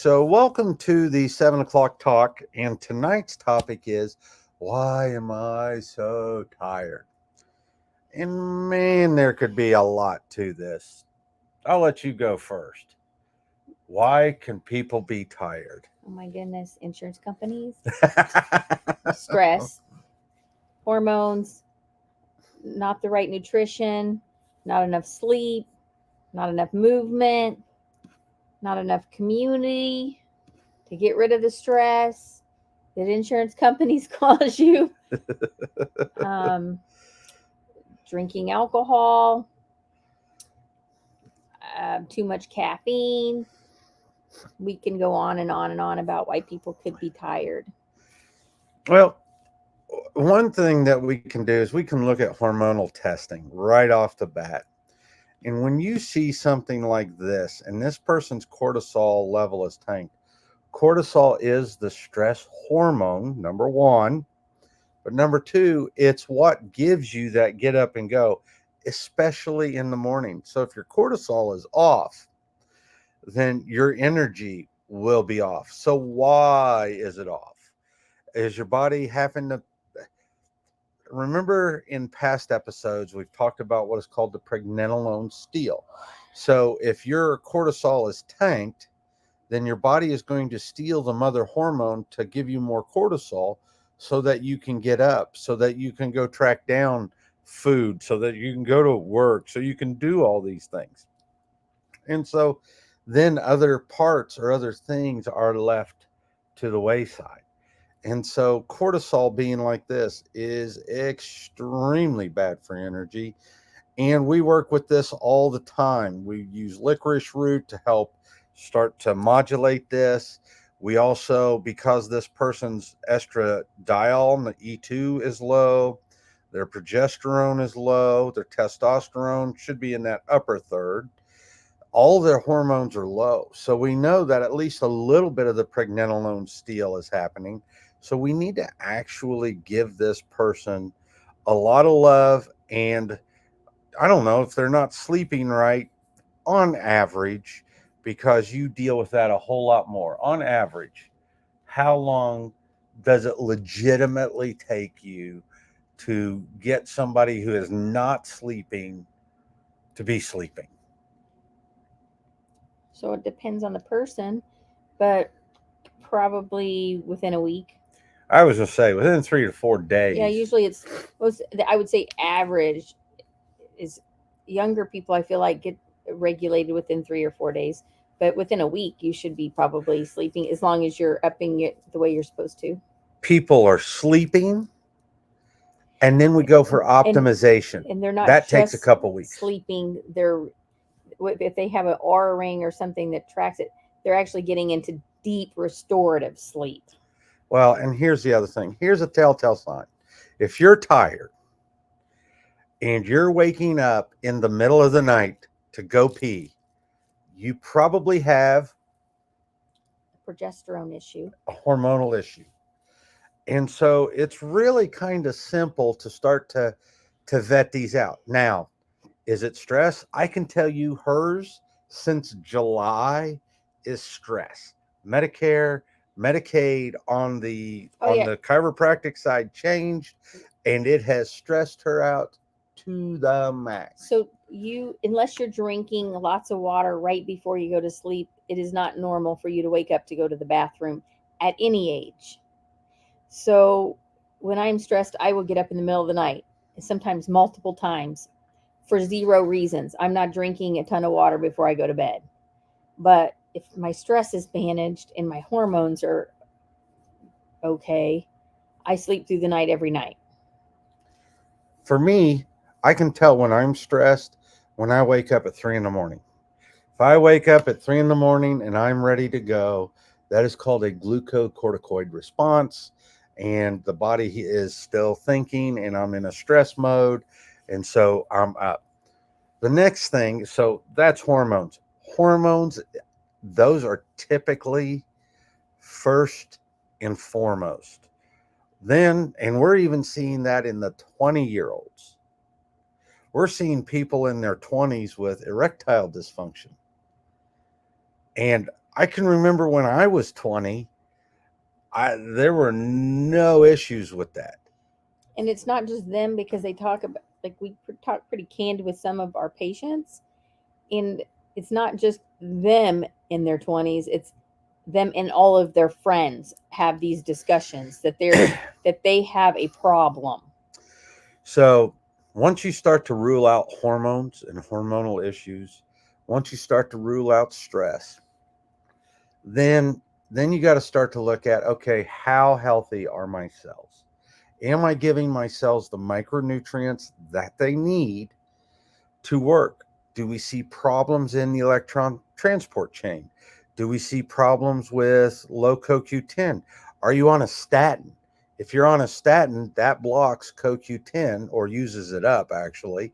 So, welcome to the 7 o'clock talk. And tonight's topic is why am I so tired? And man, there could be a lot to this. I'll let you go first. Why can people be tired? Oh my goodness, insurance companies, stress, hormones, not the right nutrition, not enough sleep, not enough movement, not enough community to get rid of the stress that insurance companies cause you, um, drinking alcohol, too much caffeine. We can go on and on and on about why people could be tired. Well, one thing that we can do is we can look at hormonal testing right off the bat. And when you see something like this, and this person's cortisol level is tanked, cortisol is the stress hormone, number one. But number two, it's what gives you that get up and go, especially in the morning. So if your cortisol is off, then your energy will be off. So why is it off? Is your body having to remember in past episodes we've talked about what is called the pregnenolone steal. So if your cortisol is tanked, then your body is going to steal the mother hormone to give you more cortisol so that you can get up, so that you can go track down food, so that you can go to work, so you can do all these things. And so then other parts or other things are left to the wayside. And so cortisol being like this is extremely bad for energy. And we work with this all the time. We use licorice root to help start to modulate this. We also, because this person's estradiol, the E2 is low, their progesterone is low, their testosterone should be in that upper third. All their hormones are low. So we know that at least a little bit of the pregnenolone steal is happening. So we need to actually give this person a lot of love. And I don't know if they're not sleeping right on average, because you deal with that a whole lot more. On average, how long does it legitimately take you to get somebody who is not sleeping to be sleeping? So it depends on the person, but probably within a week. I was going to say within 3 to 4 Yeah, days. usually it's most. I would say average is younger people. I feel like get regulated within 3 or 4 days, but within a week you should be probably sleeping as long as you're upping it the way you're supposed to. People are sleeping, and then we go for And optimization. and they're not That takes a just couple weeks. sleeping. They're if they have an aura ring or something that tracks it, they're actually getting into deep restorative sleep. Well, and here's the other thing. Here's a telltale sign. If you're tired and you're waking up in the middle of the night to go pee, you probably have Progesterone issue. a hormonal issue. And so it's really kind of simple to start to vet these out. Now, is it stress? I can tell you hers since July is stress. Medicare, Medicaid Oh on yeah. the chiropractic side changed, and it has stressed her out to the max. So you, unless you're drinking lots of water right before you go to sleep, it is not normal for you to wake up to go to the bathroom at any age. So when I'm stressed, I will get up in the middle of the night, sometimes multiple times for zero reasons. I'm not drinking a ton of water before I go to bed. But if my stress is managed and my hormones are okay, I sleep through the night every night. For me, I can tell when I'm stressed when I wake up at 3 in the morning. If I wake up at 3 in the morning and I'm ready to go, that is called a glucocorticoid response. And the body is still thinking, and I'm in a stress mode. And so I'm up. The next thing, so that's hormones. Hormones, those are typically first and foremost. Then, and we're even seeing that in the 20-year-olds. We're seeing people in their 20s with erectile dysfunction. And I can remember when I was 20, there were no issues with that. And it's not just them, because they talk about, like, we talk pretty candid with some of our patients, and it's not just them in their 20s, it's them and all of their friends have these discussions that they have a problem. So once you start to rule out hormones and hormonal issues, once you start to rule out stress, then you got to start to look at, okay, how healthy are my cells? Am I giving my cells the micronutrients that they need to work? Do we see problems in the electron transport chain? Do we see problems with low CoQ10? Are you on a statin? If you're on a statin, that blocks CoQ10 or uses it up, actually.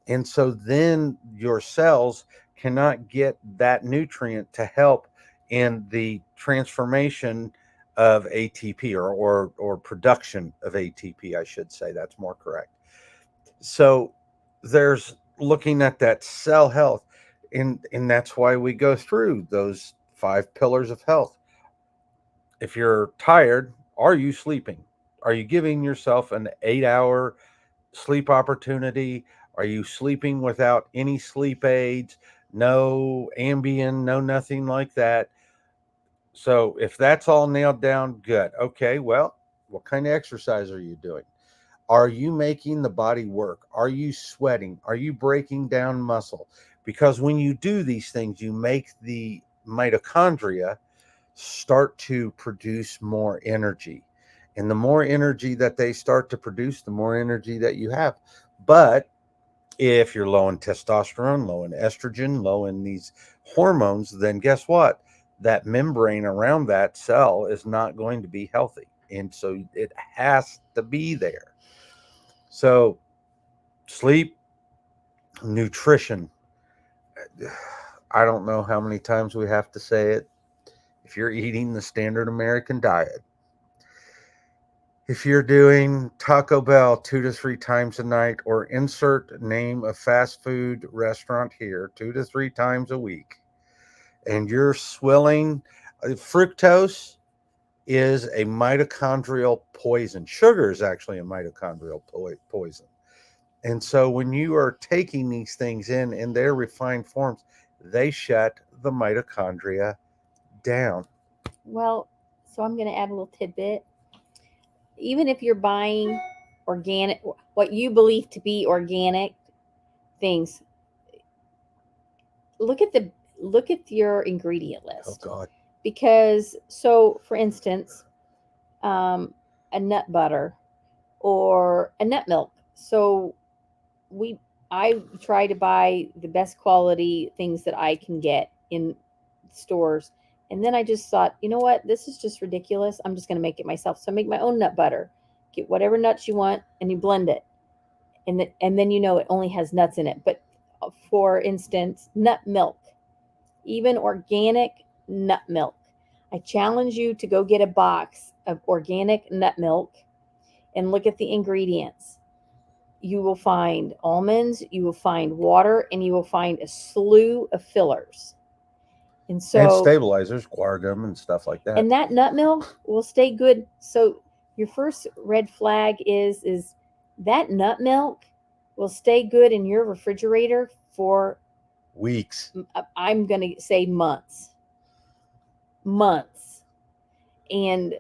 And so then your cells cannot get that nutrient to help in the transformation of ATP, or production of ATP, I should say. That's more correct. So there's looking at that cell health, and that's why we go through those 5 pillars of health. If you're tired, are you sleeping? Are you giving yourself an 8-hour sleep opportunity? Are you sleeping without any sleep aids? No Ambien, no nothing like that. So if that's all nailed down, good. Okay, well, what kind of exercise are you doing? Are you making the body work? Are you sweating? Are you breaking down muscle? Because when you do these things, you make the mitochondria start to produce more energy. And the more energy that they start to produce, the more energy that you have. But if you're low in testosterone, low in estrogen, low in these hormones, then guess what? That membrane around that cell is not going to be healthy. And so it has to be there. So, sleep, nutrition. I don't know how many times we have to say it. If you're eating the standard American diet, if you're doing Taco Bell 2 to 3 times a night, or insert name of fast food restaurant here 2 to 3 times a week, and you're swilling, fructose is a mitochondrial poison. Sugar is actually a mitochondrial poison. And so when you are taking these things in their refined forms, they shut the mitochondria down. Well, so I'm going to add a little tidbit. Even if you're buying organic, what you believe to be organic things, look at your ingredient Oh list. God. Because, so for instance, a nut butter or a nut milk. So we I try to buy the best quality things that I can get in stores. And then I just thought, you know what? This is just ridiculous. I'm just going to make it myself. So I make my own nut butter. Get whatever nuts you want and you blend it. And then it only has nuts in it. But for instance, nut milk, even organic nut milk. I challenge you to go get a box of organic nut milk and look at the ingredients. You will find almonds, you will find water, and you will find a slew of fillers. And And so, stabilizers, guar gum, and stuff like that. and that nut milk will stay good. So your first red flag is that nut milk will stay good in your refrigerator for, Weeks. I'm going to say months. Months. And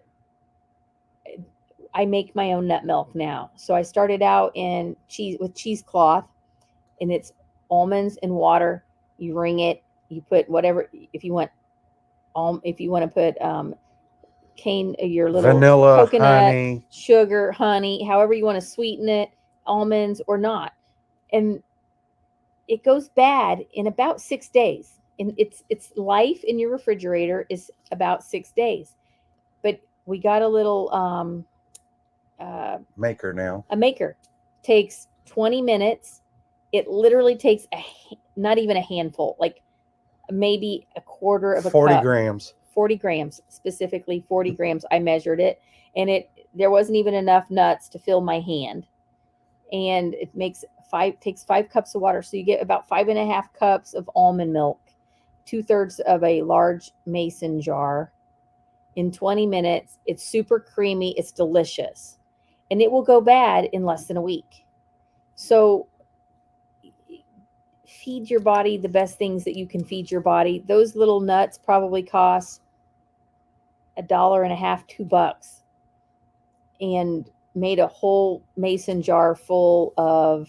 I make my own nut milk now. So I started out in cheesecloth, and it's almonds and water. You wring it. You put whatever, if you want to put cane, your little Vanilla, coconut, honey. sugar, honey, however you want to sweeten it, almonds or not, and it goes bad in about 6 days. And its life in your refrigerator is about 6 days. But we got a little Maker now. a maker. Takes 20 minutes. It literally takes not even a handful, like maybe a quarter of a 40 cup. grams. 40 grams, specifically 40 grams. I measured it, and there wasn't even enough nuts to fill my hand. And it takes 5 cups of water. So you get about 5.5 cups of almond milk. 2/3 of a large mason jar in 20 minutes. It's super creamy, it's delicious, and it will go bad in less than a week. So feed your body the best things that you can feed your body. Those little nuts probably cost $1.50, $2, and made a whole mason jar full of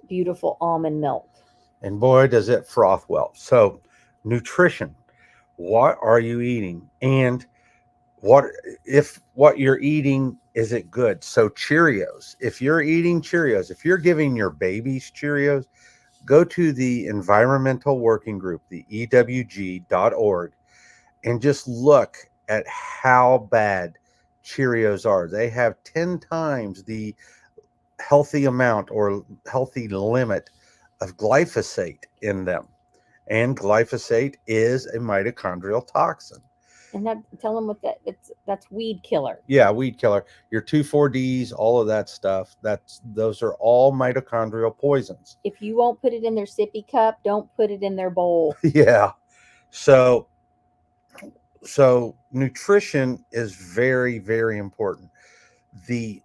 beautiful almond milk. And boy, does it froth well. So, nutrition. What are you eating? And what if what you're eating, is it good? So Cheerios, if you're eating Cheerios, if you're giving your babies Cheerios, go to the environmental working group, the ewg.org, and just look at how bad Cheerios are. They have 10 times the healthy amount or healthy limit of glyphosate in them, and glyphosate is a mitochondrial toxin. And that, tell them what that's weed killer. Yeah, weed killer. Your 2,4-Ds, all of that stuff. Those are all mitochondrial poisons. If you won't put it in their sippy cup, don't put it in their bowl. Yeah. So nutrition is very, very important. The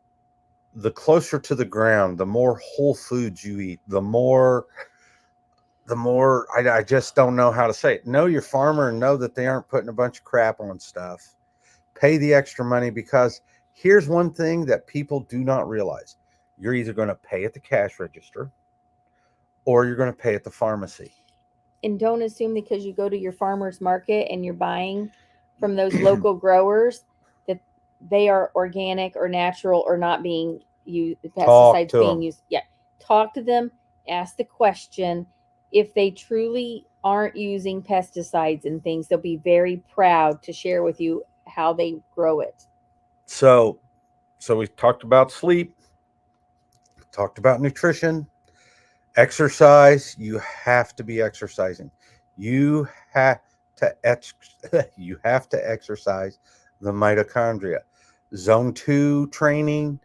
the closer to the ground, the more whole foods you eat, the more I just don't know how to say it. Know your farmer and know that they aren't putting a bunch of crap on stuff. Pay the extra money, because here's one thing that people do not realize. You're either going to pay at the cash register or you're going to pay at the pharmacy. And don't assume because you go to your farmer's market and you're buying from those local growers that they are organic or natural or not being used, pesticides being used. Yeah. Talk to them, ask the question. If they truly aren't using pesticides and things, they'll be very proud to share with you how they grow it. So we talked about sleep, talked about nutrition, exercise. You have to be exercising. You have you have to exercise the mitochondria. Zone 2 training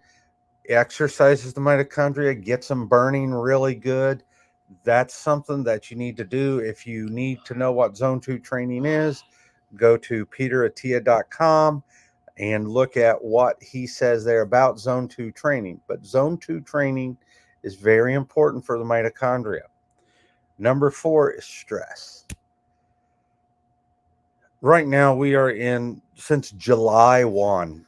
exercises the mitochondria, gets them burning really good. That's something that you need to do. If you need to know what zone 2 training is, go to peteratia.com and look at what he says there about zone 2 training. But zone 2 training is very important for the mitochondria. Number 4 is stress. Right now, we are in, since July 1,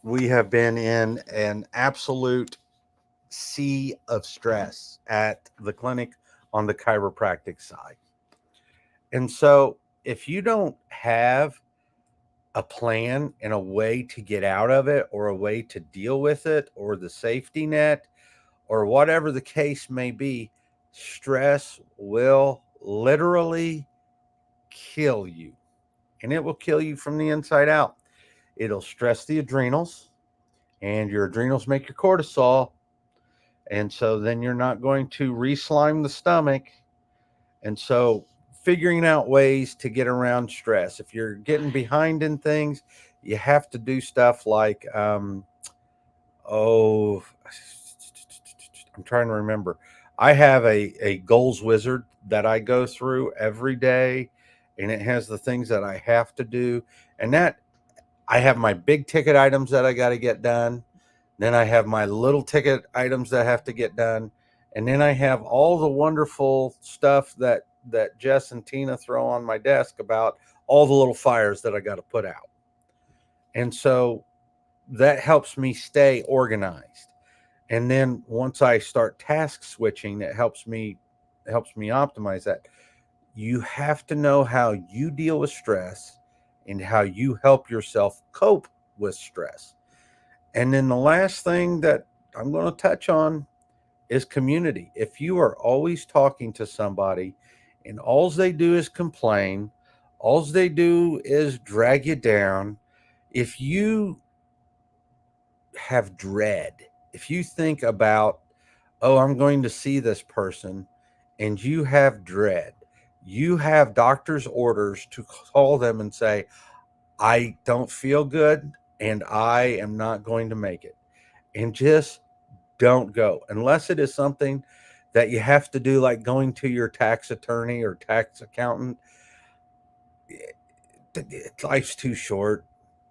we have been in an absolute sea of stress at the clinic on the chiropractic side. And so, if you don't have a plan and a way to get out of it, or a way to deal with it, or the safety net, or whatever the case may be, stress will literally kill you. And it will kill you from the inside out. It'll stress the adrenals, and your adrenals make your cortisol. And so then you're not going to re-slime the stomach. And so figuring out ways to get around stress. If you're getting behind in things, you have to do stuff like, I'm trying to remember. I have a goals wizard that I go through every day, and it has the things that I have to do. And that I have my big ticket items that I got to get done. Then I have my little ticket items that have to get done. And then I have all the wonderful stuff that Jess and Tina throw on my desk about all the little fires that I got to put out. And so that helps me stay organized. And then once I start task switching, it helps me optimize that. You have to know how you deal with stress and how you help yourself cope with stress. And then the last thing that I'm going to touch on is community. If you are always talking to somebody and all they do is complain, all they do is drag you down, if you have dread, if you think about, oh, I'm going to see this person, and you have dread, you have doctor's orders to call them and say, I don't feel good and I am not going to make it. And just don't go unless it is something that you have to do, like going to your tax attorney or tax accountant. life's too short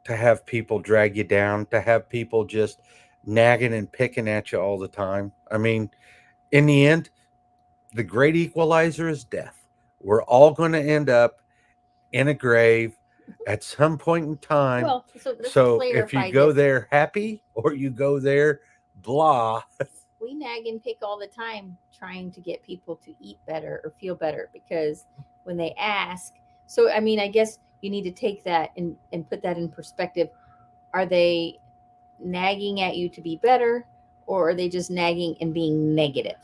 to have people drag you down, to have people just nagging and picking at you all the time. I mean, in the end, the great equalizer is death. We're all going to end up in a grave at some point in time. Well, so let's So if you clarify go this. there happy or you go there blah, We nag and pick all the time trying to get people to eat better or feel better, because when they ask, so I mean, I guess you need to take that and put that in perspective. Are they nagging at you to be better, or are they just nagging and being negative?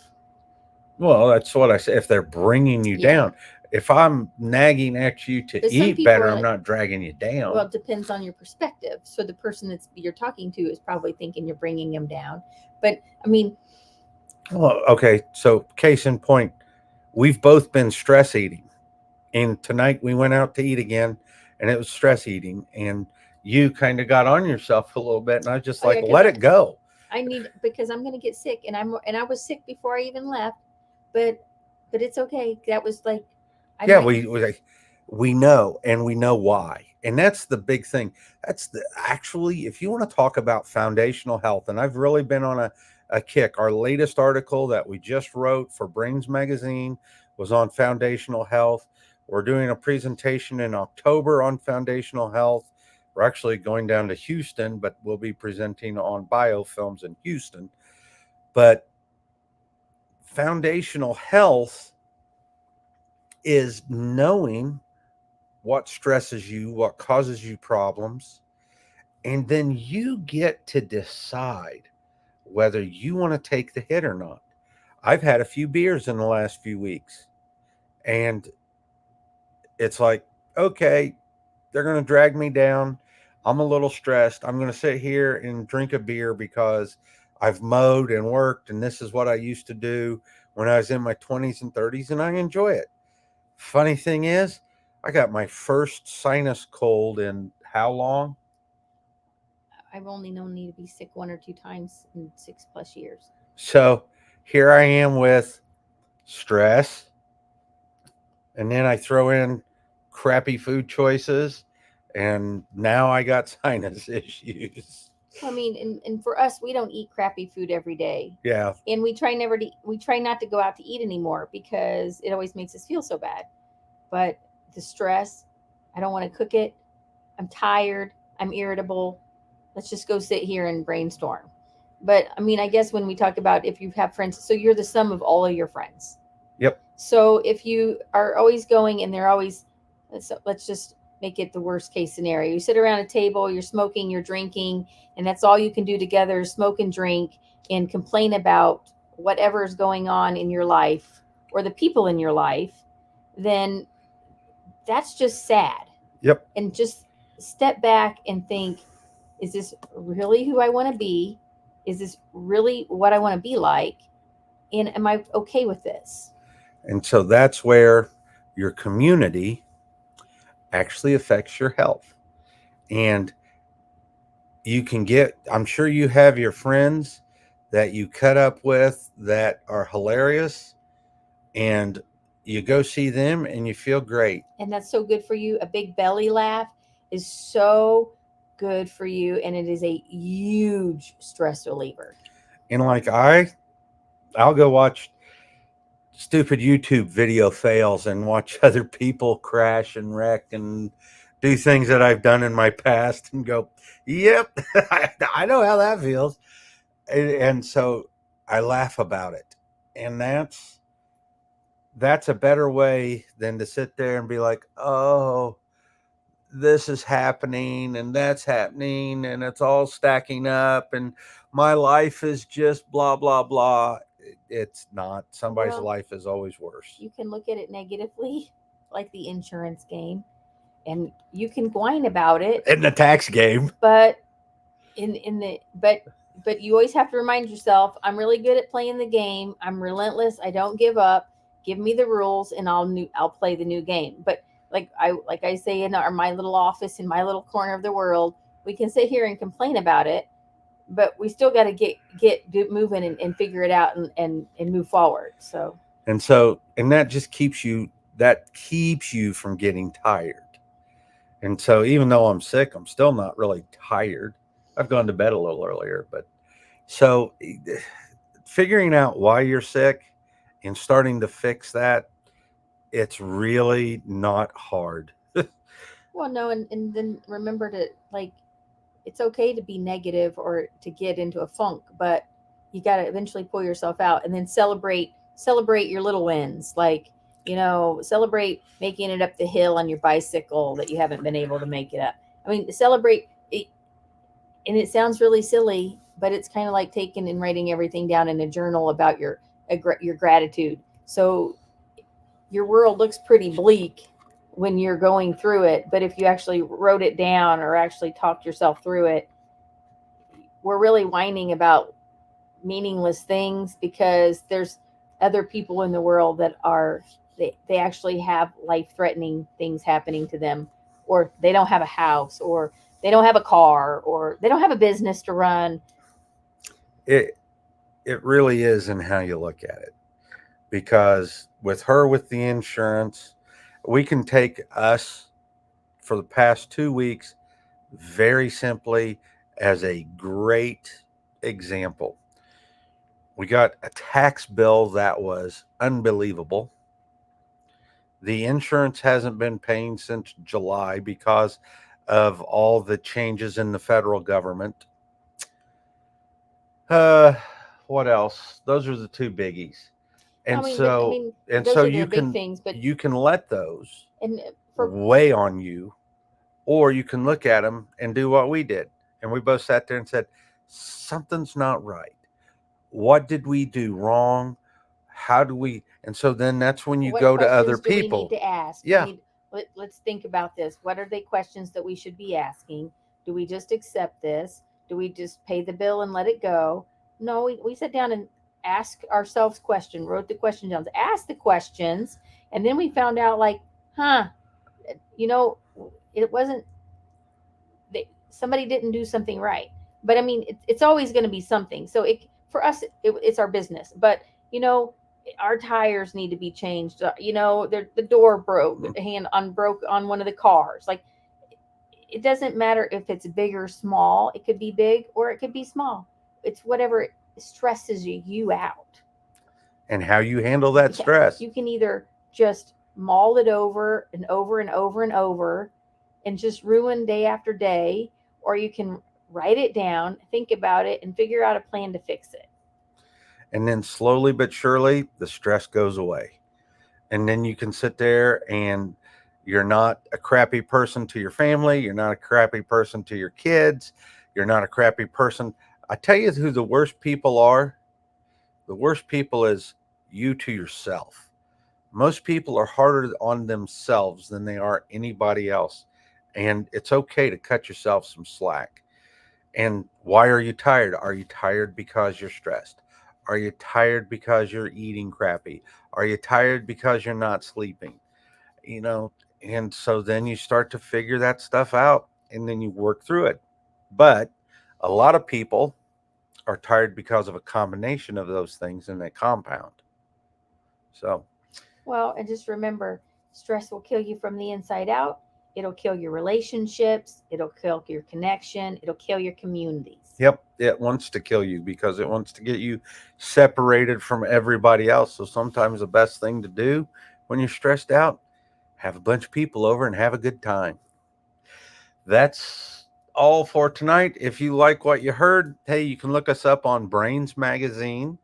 well, that's what I say. If they're bringing you Yeah. down, if I'm nagging at you to But some eat people better, are I'm like, not dragging you down. well, it depends on your perspective. So the person that's you're talking to is probably thinking you're bringing them down. But I mean, Well, okay. So, case in point, we've both been stress eating. And tonight we went out to eat again, and it was stress eating. And you kind of got on yourself a little bit. And I was just oh yeah, like, because let it go. I need, because I'm gonna get sick, and I was sick before I even left, but it's okay. That was like, I Yeah, might. we know, and we know why. And that's the big thing. That's the actually, if you want to talk about foundational health, and I've really been on a kick. Our latest article that we just wrote for Brains Magazine was on foundational health. We're doing a presentation in October on foundational health. We're actually going down to Houston, but we'll be presenting on biofilms in Houston. But foundational health is knowing what stresses you, what causes you problems, and then you get to decide whether you want to take the hit or not. I've had a few beers in the last few weeks, and it's like, okay, they're going to drag me down. I'm a little stressed. I'm going to sit here and drink a beer because I've mowed and worked, and this is what I used to do when I was in my 20s and 30s, and I enjoy it. Funny thing is, I got my first sinus cold in how long? I've only known you to be sick one or two times in 6+ years. So here I am with stress, and then I throw in crappy food choices, and now I got sinus issues. I mean, and for us, we don't eat crappy food every day, Yeah. and we try not to go out to eat anymore because it always makes us feel so bad. But the stress, I don't want to cook it. I'm tired. I'm irritable. Let's just go sit here and brainstorm. But I mean, I guess when we talk about if you have friends, so you're the sum of all of your friends. Yep. So if you are always going and they're always, let's just make it the worst case scenario. You sit around a table, you're smoking, you're drinking, and that's all you can do together is smoke and drink and complain about whatever is going on in your life or the people in your life, then that's just sad. Yep. And just step back and think, is this really who I want to be? Is this really what I want to be like? And am I okay with this? And so that's where your community actually affects your health. And you can get, I'm sure you have your friends that you cut up with that are hilarious, and you go see them and you feel great. And that's so good for you. A big belly laugh is so good for you, and it is a huge stress reliever. And like I'll go watch stupid YouTube video fails and watch other people crash and wreck and do things that I've done in my past and go, yep, I know how that feels. And so I laugh about it. And that's a better way than to sit there and be like, oh, this is happening and that's happening and it's all stacking up and my life is just blah blah blah. It's not. Somebody's Well, life is always worse. you can look at it negatively, like the insurance game, and you can whine about it, In the tax game. but in the but you always have to remind yourself, I'm really good at playing the game. I'm relentless. I don't give up. Give me the rules and I'll play the new game. But like I say in my little office in my little corner of the world, we can sit here and complain about it, but we still got to get moving and figure it out and move forward. So And that just keeps you from getting tired. And so even though I'm sick, I'm still not really tired. I've gone to bed a little earlier, but so figuring out why you're sick and starting to fix that, it's really not hard. Well, no, and then remember to like it's okay to be negative or to get into a funk, but you got to eventually pull yourself out and then celebrate your little wins. Like, celebrate making it up the hill on your bicycle that you haven't been able to make it up. I mean, celebrate it, and it sounds really silly, but it's kind of like taking and writing everything down in a journal about your gratitude. So your world looks pretty bleak when you're going through it, but if you actually wrote it down or actually talked yourself through it, we're really whining about meaningless things because there's other people in the world that are they actually have life threatening things happening to them, or they don't have a house, or they don't have a car, or they don't have a business to run. It it really is in how you look at it. Because with her with the insurance, we can take us for the past 2 weeks very simply as a great example. We got a tax bill that was unbelievable. The insurance hasn't been paying since July because of all the changes in the federal government. Uh, what else? Those are the two biggies. I And mean, but I so mean, and those so are the big things. But you can let those and for weigh on you, or you can look at them and do what we did. And we both sat there and said, something's not right. What did we do wrong? How do we? And so then that's when you what go to other questions do we need people. to ask? Yeah. Let's think about this. What are the questions that we should be asking? Do we just accept this? Do we just pay the bill and let it go? No, we sat down and asked ourselves questions, wrote the question down, asked the questions, and then we found out like, huh, you know, it wasn't somebody didn't do something right. But I mean, it's always going to be something. So for us, it's our business. But you know, our tires need to be changed. The door broke, broke on one of the cars. Like it doesn't matter if it's big or small. It could be big or it could be small. It's whatever stresses you out. And how you handle that Yeah, stress. you can either just maul it over and over and over and over and just ruin day after day, or you can write it down, think about it, and figure out a plan to fix it. And then slowly but surely, the stress goes away. And then you can sit there and you're not a crappy person to your family. You're not a crappy person to your kids. You're not a crappy person. I tell you who the worst people are. The worst people is you to yourself. Most people are harder on themselves than they are anybody else. And it's okay to cut yourself some slack. And why are you tired? Are you tired because you're stressed? Are you tired because you're eating crappy? Are you tired because you're not sleeping? You know, and so then you start to figure that stuff out and then you work through it. But a lot of people are tired because of a combination of those things in that compound. So, Well, and just remember, stress will kill you from the inside out. It'll kill your relationships. It'll kill your connection. It'll kill your communities. yep, it wants to kill you because it wants to get you separated from everybody else. So sometimes the best thing to do when you're stressed out, have a bunch of people over and have a good time. That's all for tonight. If you like what you heard, hey, you can look us up on Brains Magazine.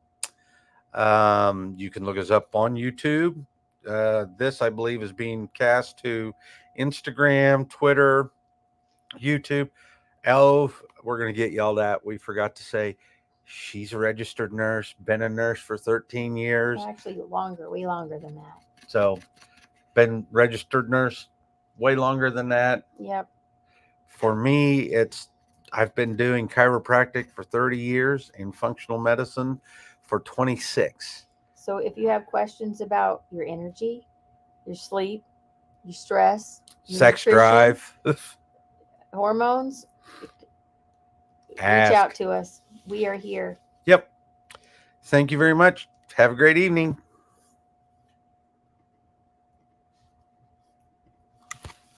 You can look us up on YouTube. This, I believe, is being cast to Instagram, Twitter, YouTube. Oh, we're going to get yelled at. We forgot to say she's a registered nurse, been a nurse for 13 years. Well, actually, longer, way longer than that. So, been registered nurse way longer than that. Yep. For me, I've been doing chiropractic for 30 years and functional medicine for 26. So if you have questions about your energy, your sleep, your stress, your Sex nutrition, drive. hormones, reach out Ask. to us. We are here. Yep. Thank you very much. Have a great evening.